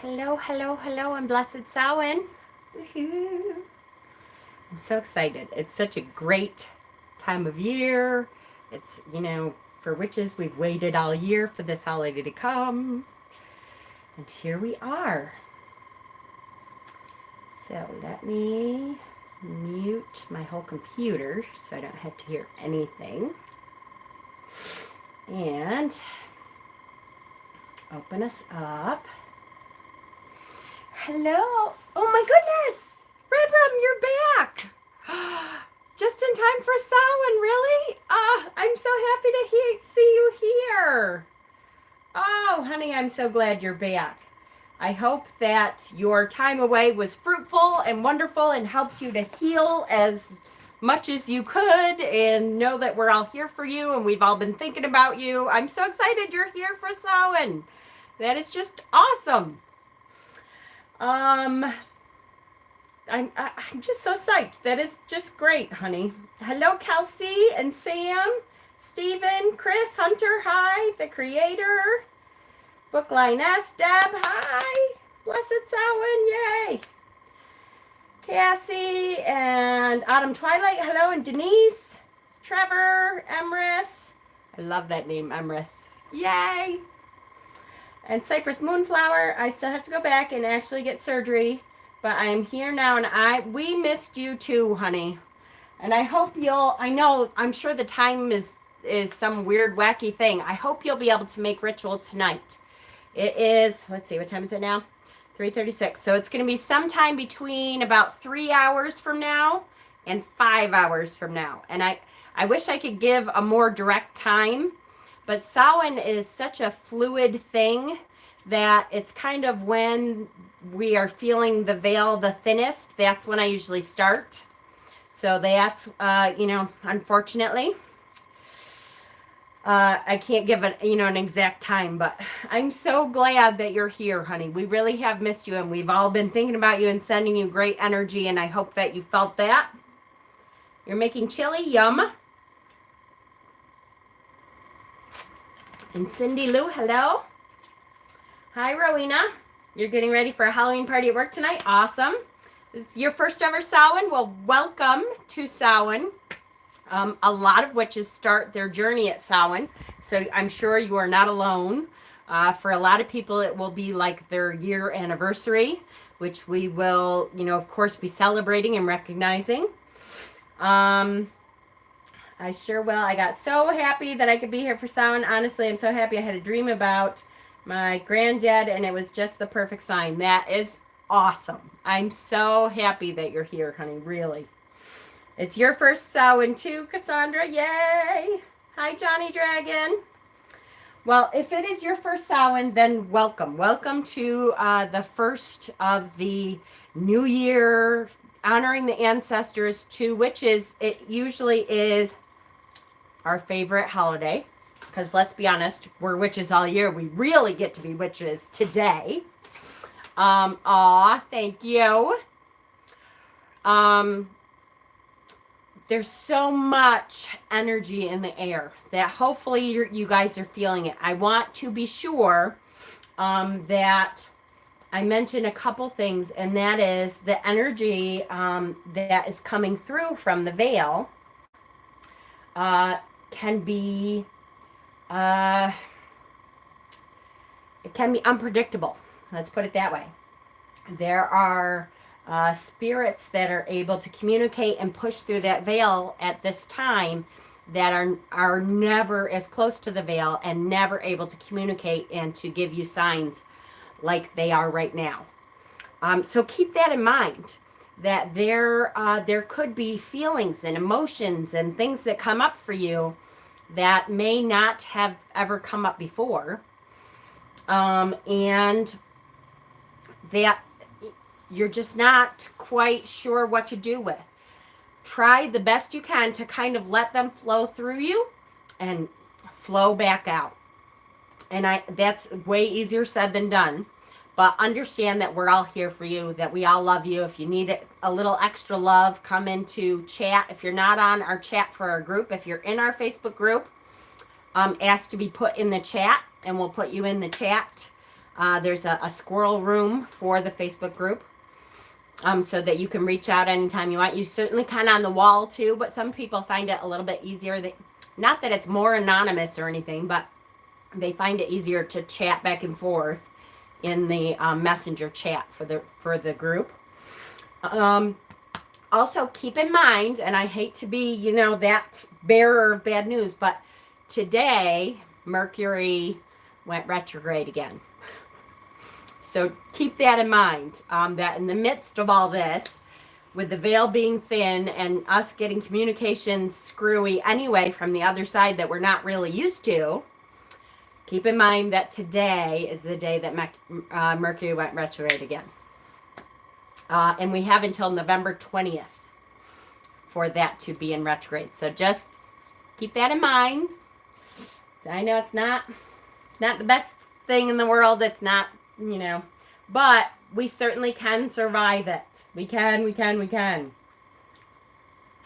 Hello, hello, hello, and blessed Samhain. Woohoo. I'm so excited. It's such a great time of year. It's, for witches, we've waited all year for this holiday to come. And here we are. So let me mute my whole computer so I don't have to hear anything. And open us up. Hello. Oh my goodness. Redrum, you're back. Just in time for Samhain, really? I'm so happy to see you here. Oh, honey, I'm so glad you're back. I hope that your time away was fruitful and wonderful and helped you to heal as much as you could, and know that we're all here for you and we've all been thinking about you. I'm so excited you're here for Samhain. That is just awesome. I'm just so psyched. That is just great, honey. Hello, Kelsey and Sam, Stephen, Chris, Hunter, hi, the creator, Book Lioness, Deb, hi, Blessed Samhain, yay. Cassie and Autumn Twilight, hello, and Denise, Trevor, Emrys. I love that name, Emrys. Yay. And Cypress Moonflower, I still have to go back and actually get surgery, but I'm here now, and we missed you too, honey. And I hope I'm sure the time is some weird, wacky thing. I hope you'll be able to make ritual tonight. It is, let's see, what time is it now? 3:36. So it's going to be sometime between about 3 hours from now and 5 hours from now. And I wish I could give a more direct time, but Samhain is such a fluid thing that it's kind of when we are feeling the veil the thinnest. That's when I usually start. So that's, unfortunately, I can't give an exact time, but I'm so glad that you're here, honey. We really have missed you, and we've all been thinking about you and sending you great energy, and I hope that you felt that. You're making chili, yum. And Cindy Lou, hello. Hi, Rowena. You're getting ready for a Halloween party at work tonight? Awesome. This is your first ever Samhain. Well, welcome to Samhain. A lot of witches start their journey at Samhain, so I'm sure you are not alone. For a lot of people, it will be like their year anniversary, which we will, of course, be celebrating and recognizing. I sure will. I got so happy that I could be here for Samhain. Honestly, I'm so happy. I had a dream about my granddad, and it was just the perfect sign. That is awesome. I'm so happy that you're here, honey, really. It's your first Samhain too, Cassandra. Yay! Hi, Johnny Dragon. Well, if it is your first Samhain, then welcome. Welcome to the first of the new year, honoring the ancestors, to which it usually is our favorite holiday. Because let's be honest, we're witches all year. We really get to be witches today. Thank you. There's so much energy in the air that hopefully you guys are feeling it. I want to be sure that I mention a couple things, and that is the energy that is coming through from the veil can be unpredictable. Let's put it that way. There are spirits that are able to communicate and push through that veil at this time that are never as close to the veil and never able to communicate and to give you signs like they are right now. So keep that in mind, that there could be feelings and emotions and things that come up for you that may not have ever come up before, and that you're just not quite sure what to do with. Try the best you can to kind of let them flow through you and flow back out. And that's way easier said than done. But understand that we're all here for you, that we all love you. If you need a little extra love, come into chat. If you're not on our chat for our group, if you're in our Facebook group, ask to be put in the chat, and we'll put you in the chat There's a squirrel room for the Facebook group, so that you can reach out anytime you want. You certainly can on the wall too, but some people find it a little bit easier. Not that it's more anonymous or anything, but they find it easier to chat back and forth in the messenger chat for the group. Also, keep in mind, and I hate to be, that bearer of bad news, but today Mercury went retrograde again. So keep that in mind, that in the midst of all this, with the veil being thin and us getting communications screwy anyway from the other side that we're not really used to, keep in mind that today is the day that Mercury went retrograde again. And we have until November 20th for that to be in retrograde. So just keep that in mind. I know it's not the best thing in the world. It's not, but we certainly can survive it. We can.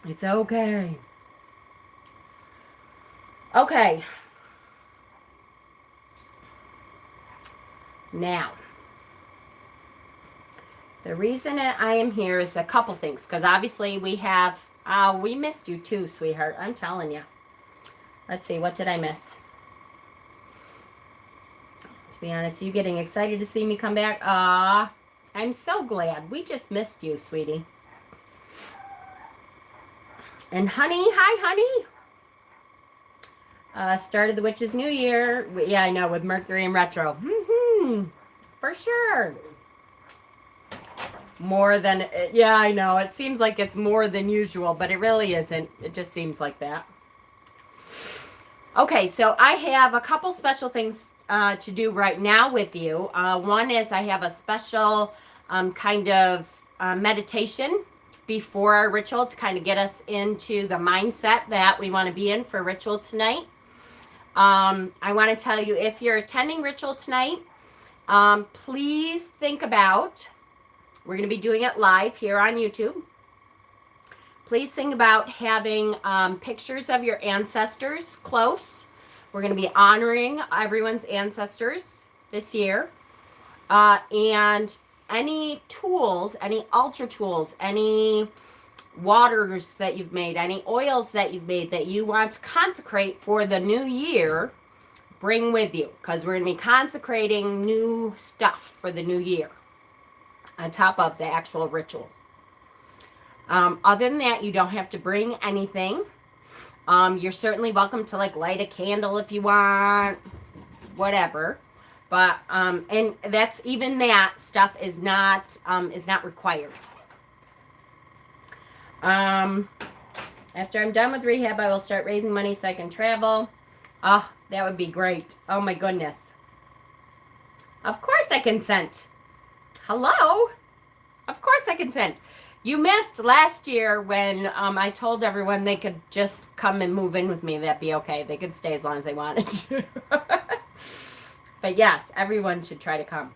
It's okay. Okay. Now, the reason I am here is a couple things, because obviously we missed you too, sweetheart. I'm telling you. Let's see, what did I miss? To be honest, you getting excited to see me come back? I'm so glad. We just missed you, sweetie. And honey, hi, honey. Started the witch's new year. Yeah, I know, with Mercury in retro. For sure. More than, yeah, I know. It seems like it's more than usual, but it really isn't. It just seems like that. Okay, so I have a couple special things to do right now with you. One is I have a special kind of meditation before our ritual to kind of get us into the mindset that we want to be in for ritual tonight. I want to tell you, if you're attending ritual tonight, please think about, we're going to be doing it live here on YouTube. Please think about having pictures of your ancestors close. We're going to be honoring everyone's ancestors this year. And any tools, any altar tools, any waters that you've made, any oils that you've made that you want to consecrate for the new year, bring with you, because we're going to be consecrating new stuff for the new year on top of the actual ritual. Other than that, you don't have to bring anything. You're certainly welcome to light a candle if you want, whatever. But and that's, even that stuff is not required. After I'm done with rehab, I will start raising money so I can travel. Oh, that would be great. Oh my goodness. Of course I consent. Hello? Of course I consent. You missed last year when I told everyone they could just come and move in with me. That'd be okay. They could stay as long as they wanted. But yes, everyone should try to come.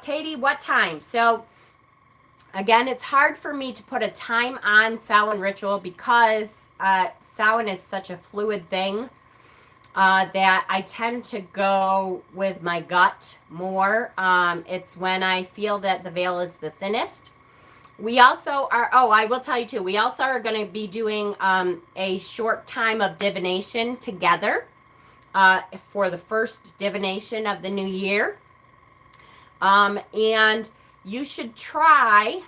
Katie, what time? So, again, it's hard for me to put a time on Samhain ritual because Samhain is such a fluid thing that I tend to go with my gut more. It's when I feel that the veil is the thinnest. We also are, I will tell you too, we also are going to be doing a short time of divination together for the first divination of the new year. And you should try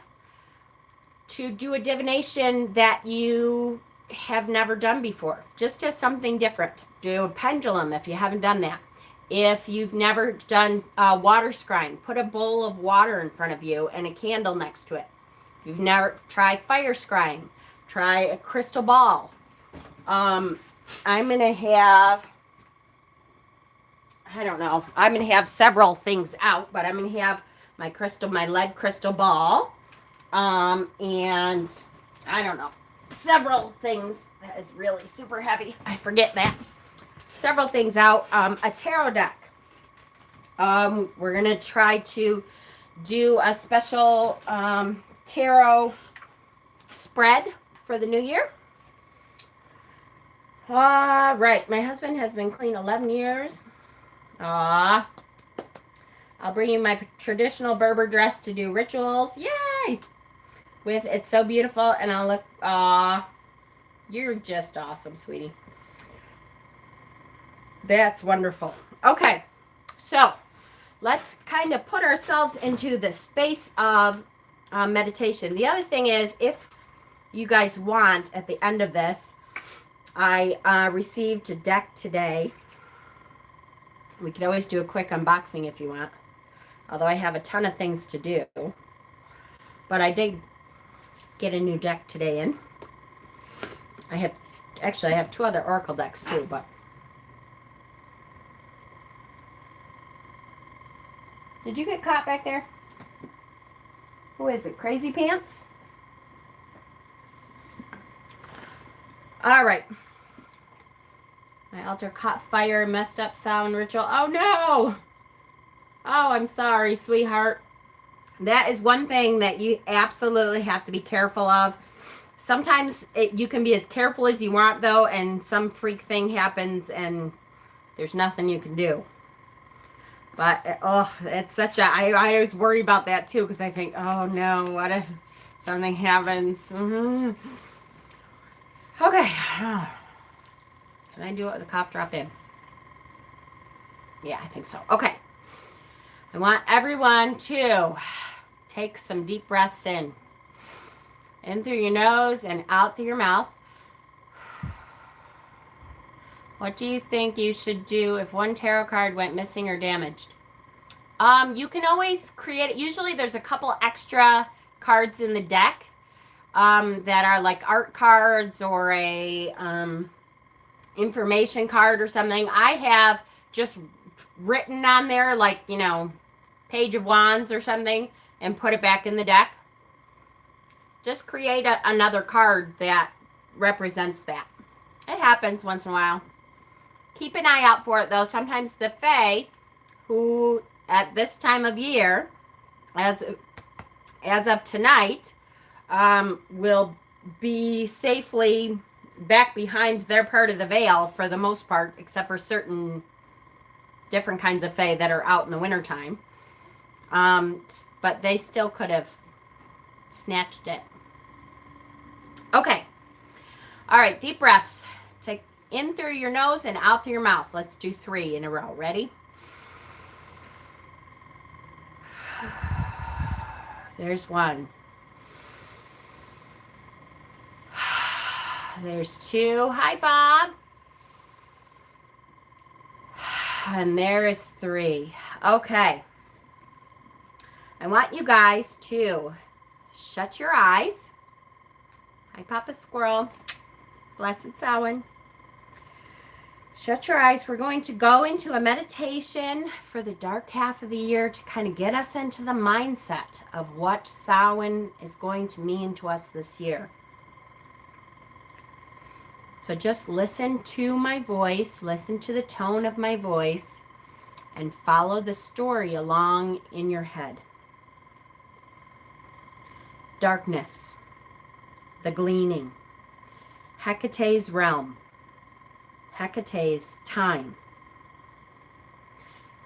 to do a divination that you have never done before, just as something different. Do a pendulum if you haven't done that. If you've never done water scrying, put a bowl of water in front of you and a candle next to it. If you've never tried fire scrying, try a crystal ball. I'm going to have, I don't know, I'm going to have several things out, but I'm going to have my lead crystal ball. And I don't know, several things. That is really super heavy. I forget that. Several things out. A tarot deck. We're going to try to do a special tarot spread for the new year. Right. My husband has been clean 11 years. I'll bring you my traditional Berber dress to do rituals. Yay! With It's So Beautiful, and I'll look, you're just awesome, sweetie. That's wonderful. Okay, so let's kind of put ourselves into the space of meditation. The other thing is, if you guys want, at the end of this, I received a deck today. We could always do a quick unboxing if you want, although I have a ton of things to do. But I did get a new deck today in. I have 2 other Oracle decks too, but did you get caught back there? Who is it? Crazy Pants? All right. My altar caught fire, messed up sound ritual. Oh no! Oh, I'm sorry, sweetheart. That is one thing that you absolutely have to be careful of. Sometimes you can be as careful as you want, though, and some freak thing happens and there's nothing you can do. But, it's such a... I always worry about that, too, because I think, oh, no, what if something happens? Mm-hmm. Okay. Can I do it with a cough drop in? Yeah, I think so. Okay. I want everyone to take some deep breaths in. In through your nose and out through your mouth. What do you think you should do if one tarot card went missing or damaged? You can always create it. Usually there's a couple extra cards in the deck that are like art cards or a information card or something. I have just written on there like, Page of Wands or something and put it back in the deck. Just create another card that represents that. It happens once in a while. Keep an eye out for it, though. Sometimes the Fae, who at this time of year, as of tonight, will be safely back behind their part of the veil for the most part, except for certain different kinds of Fae that are out in the wintertime. But they still could have snatched it. Okay. All right, deep breaths. Take in through your nose and out through your mouth. Let's do 3 in a row. Ready? There's 1. There's 2. Hi, Bob. And there is 3. Okay. I want you guys to shut your eyes. Hi, Papa Squirrel. Blessed Samhain. Shut your eyes. We're going to go into a meditation for the dark half of the year to kind of get us into the mindset of what Samhain is going to mean to us this year. So just listen to my voice, listen to the tone of my voice, and follow the story along in your head. Darkness, the gleaning, Hecate's realm, Hecate's time.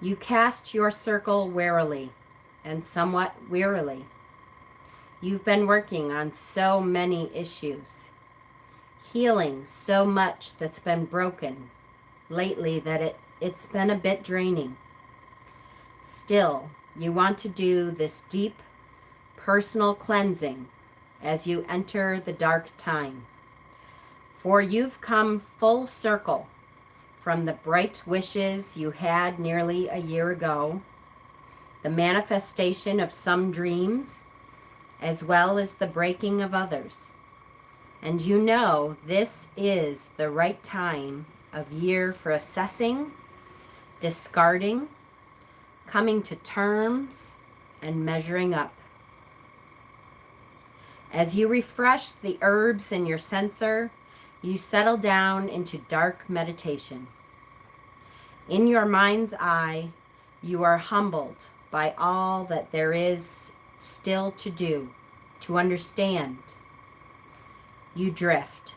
You cast your circle warily and somewhat wearily. You've been working on so many issues, healing so much that's been broken lately that it's been a bit draining. Still, you want to do this deep personal cleansing as you enter the dark time. For you've come full circle from the bright wishes you had nearly a year ago, the manifestation of some dreams, as well as the breaking of others. And you know this is the right time of year for assessing, discarding, coming to terms, and measuring up. As you refresh the herbs in your censer, you settle down into dark meditation. In your mind's eye, you are humbled by all that there is still to do, to understand. You drift.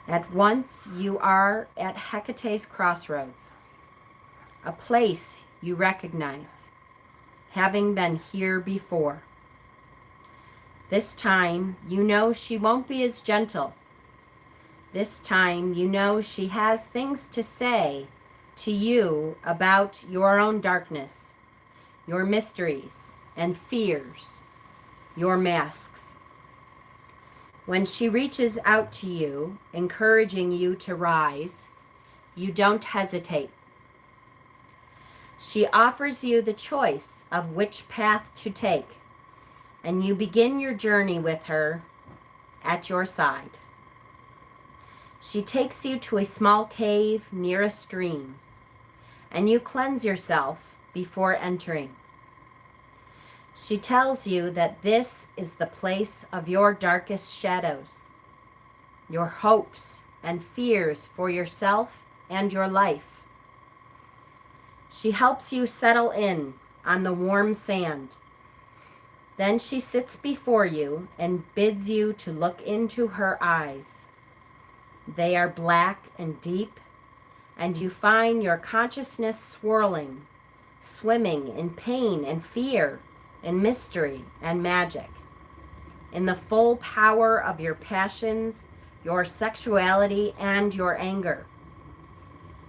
At once you are at Hecate's crossroads, a place you recognize, having been here before. This time you know she won't be as gentle. This time you know she has things to say to you about your own darkness, your mysteries and fears, your masks. When she reaches out to you, encouraging you to rise, you don't hesitate. She offers you the choice of which path to take, and you begin your journey with her at your side. She takes you to a small cave near a stream, and you cleanse yourself before entering. She tells you that this is the place of your darkest shadows, your hopes and fears for yourself and your life. She helps you settle in on the warm sand. Then she sits before you and bids you to look into her eyes. They are black and deep, and you find your consciousness swirling, swimming in pain and fear, in mystery and magic, in the full power of your passions, your sexuality, and your anger.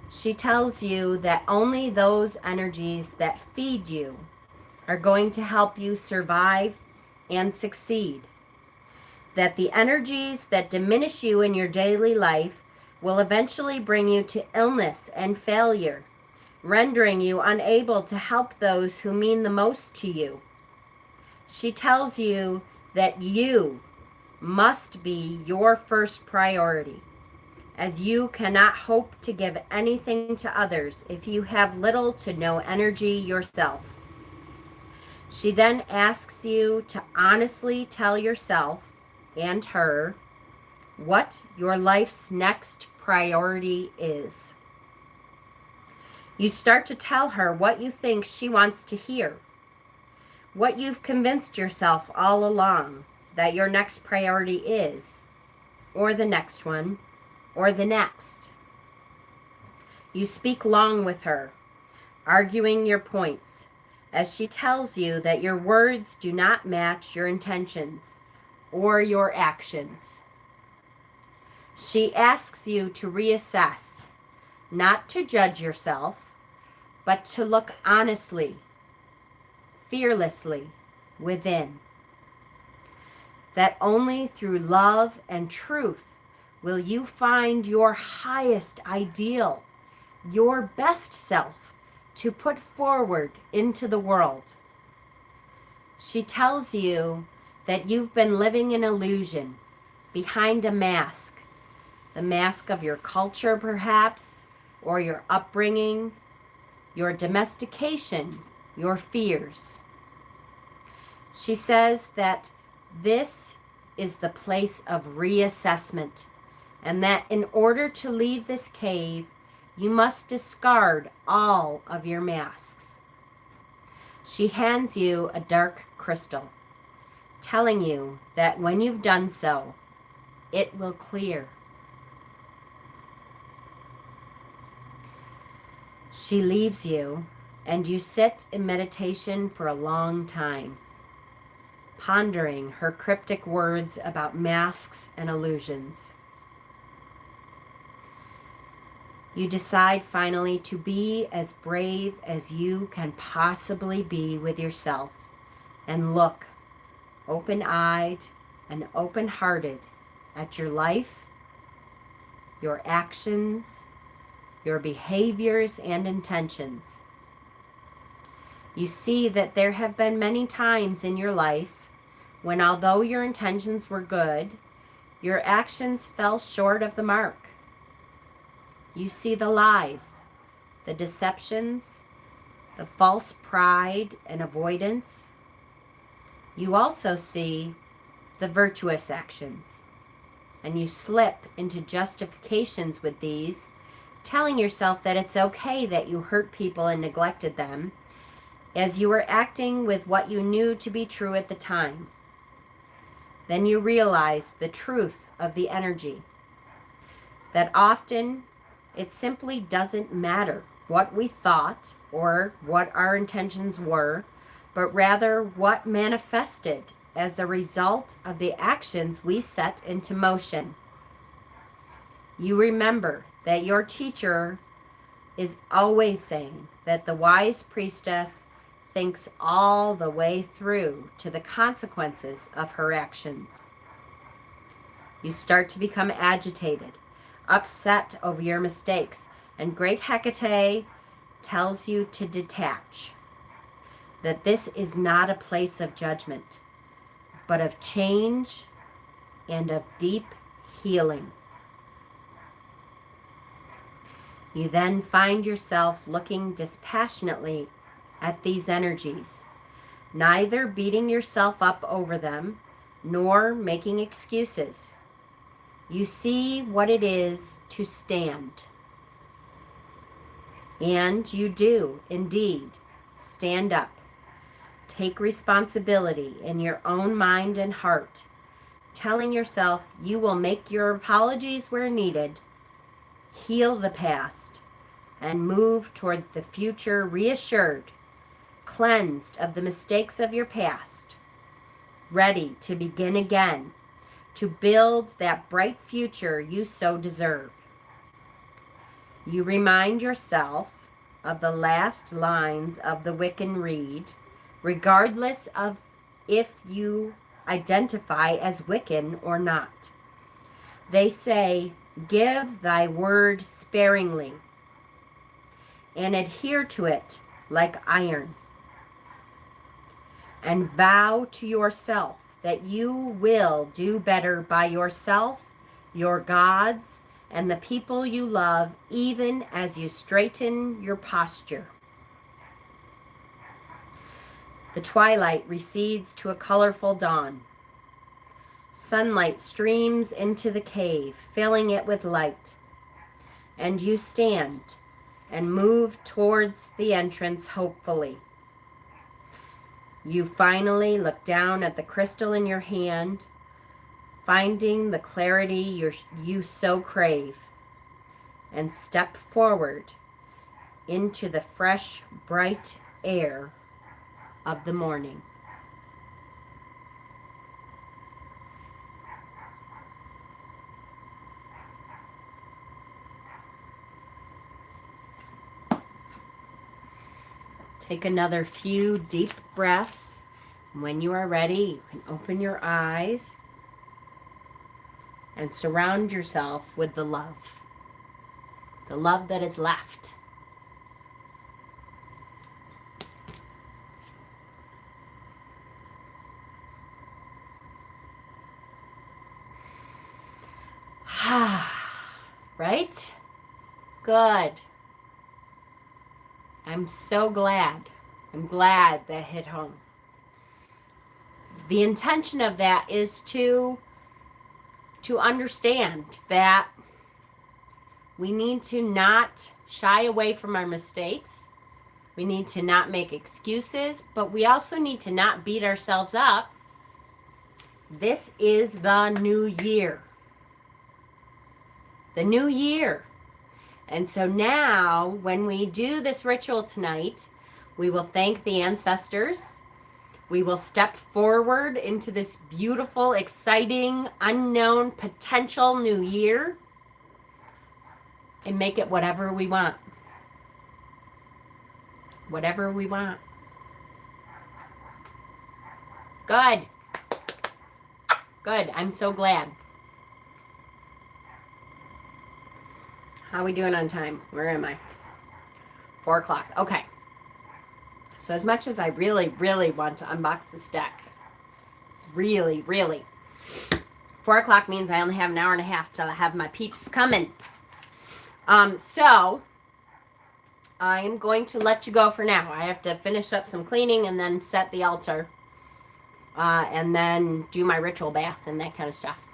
She tells you that only those energies that feed you are going to help you survive and succeed. That the energies that diminish you in your daily life will eventually bring you to illness and failure, rendering you unable to help those who mean the most to you. She tells you that you must be your first priority, as you cannot hope to give anything to others if you have little to no energy yourself. She then asks you to honestly tell yourself and her what your life's next priority is. You start to tell her what you think she wants to hear, what you've convinced yourself all along that your next priority is, or the next one, or the next. You speak long with her, arguing your points, as she tells you that your words do not match your intentions or your actions. She asks you to reassess, not to judge yourself, but to look honestly, fearlessly within. That only through love and truth will you find your highest ideal, your best self, to put forward into the world. She tells you that you've been living an illusion behind a mask, the mask of your culture perhaps, or your upbringing, your domestication, your fears. She says that this is the place of reassessment, and that in order to leave this cave, you must discard all of your masks. She hands you a dark crystal, telling you that when you've done so, it will clear. She leaves you, and you sit in meditation for a long time, pondering her cryptic words about masks and illusions. You decide finally to be as brave as you can possibly be with yourself, and look open-eyed and open-hearted at your life, your actions, your behaviors and intentions. You see that there have been many times in your life when, although your intentions were good, your actions fell short of the mark. You see the lies, the deceptions, the false pride and avoidance. You also see the virtuous actions, and you slip into justifications with these, telling yourself that it's okay that you hurt people and neglected them, as you were acting with what you knew to be true at the time. Then you realize the truth of the energy, that often it simply doesn't matter what we thought or what our intentions were, but rather what manifested as a result of the actions we set into motion. You remember that your teacher is always saying that the wise priestess thinks all the way through to the consequences of her actions. You start to become agitated, upset over your mistakes, and Great Hecate tells you to detach, that this is not a place of judgment, but of change and of deep healing. You then find yourself looking dispassionately at these energies, neither beating yourself up over them, nor making excuses. You see what it is to stand. And you do, indeed, stand up. Take responsibility in your own mind and heart, telling yourself you will make your apologies where needed, heal the past, and move toward the future reassured, cleansed of the mistakes of your past, ready to begin again, to build that bright future you so deserve. You remind yourself of the last lines of the Wiccan Rede, regardless of if you identify as Wiccan or not. They say, give thy word sparingly and adhere to it like iron, and vow to yourself that you will do better by yourself, your gods, and the people you love, even as you straighten your posture. The twilight recedes to a colorful dawn. Sunlight streams into the cave, filling it with light. And you stand and move towards the entrance hopefully. You finally look down at the crystal in your hand, finding the clarity you so crave, and step forward into the fresh, bright air of the morning. Take another few deep breaths. When you are ready, you can open your eyes and surround yourself with the love that is left. Right? Good. I'm so glad. I'm glad that hit home. The intention of that is to understand that we need to not shy away from our mistakes. We need to not make excuses, but we also need to not beat ourselves up. This is the new year. The new year. And so now, when we do this ritual tonight, we will thank the ancestors. We will step forward into this beautiful, exciting, unknown, potential new year and make it whatever we want. Whatever we want. Good. Good. I'm so glad. How are we doing on time? Where am I? 4 o'clock. Okay. So as much as I really, really want to unbox this deck, really, 4 o'clock means I only have an hour and a half till I have my peeps coming. So I am going to let you go for now. I have to finish up some cleaning and then set the altar. And then do my ritual bath and that kind of stuff.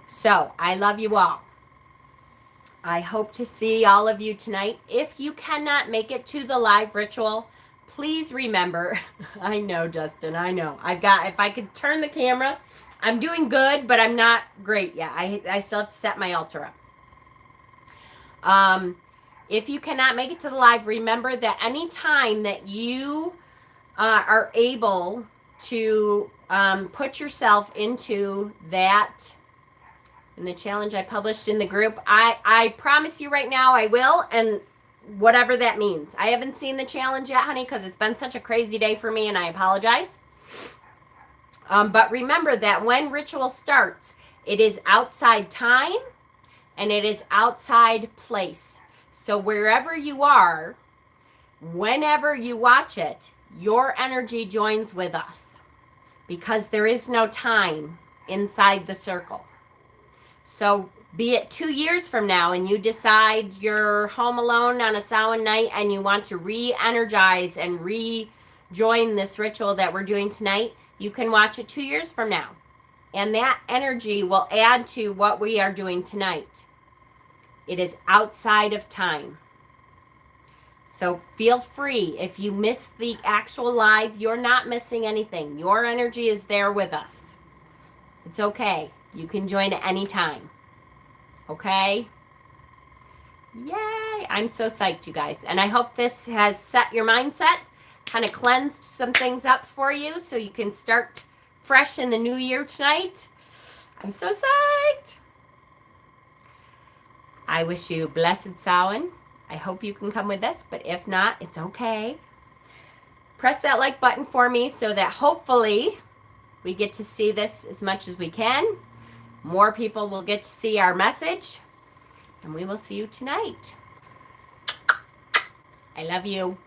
So I love you all. I hope to see all of you tonight. If you cannot make it to the live ritual, please remember, I know, Dustin, I know. If I could turn the camera, I'm doing good, but I'm not great yet. I still have to set my altar up. If you cannot make it to the live, remember that any time that you are able to put yourself into that, in the challenge I published in the group, I promise you right now I will, and whatever that means. I haven't seen the challenge yet, honey, because it's been such a crazy day for me, and I apologize. But remember that when ritual starts, it is outside time and it is outside place. So wherever you are, whenever you watch it, your energy joins with us, because there is no time inside the circle. So be it 2 years from now and you decide you're home alone on a Samhain night and you want to re-energize and rejoin this ritual that we're doing tonight, you can watch it 2 years from now. And that energy will add to what we are doing tonight. It is outside of time. So feel free. If you miss the actual live, you're not missing anything. Your energy is there with us. It's okay. You can join at any time. Okay? Yay! I'm so psyched, you guys. And I hope this has set your mindset, kind of cleansed some things up for you so you can start fresh in the new year tonight. I'm so psyched. I wish you blessed Samhain. I hope you can come with us, but if not, it's okay. Press that like button for me so that hopefully we get to see this as much as we can. More people will get to see our message, and we will see you tonight. I love you.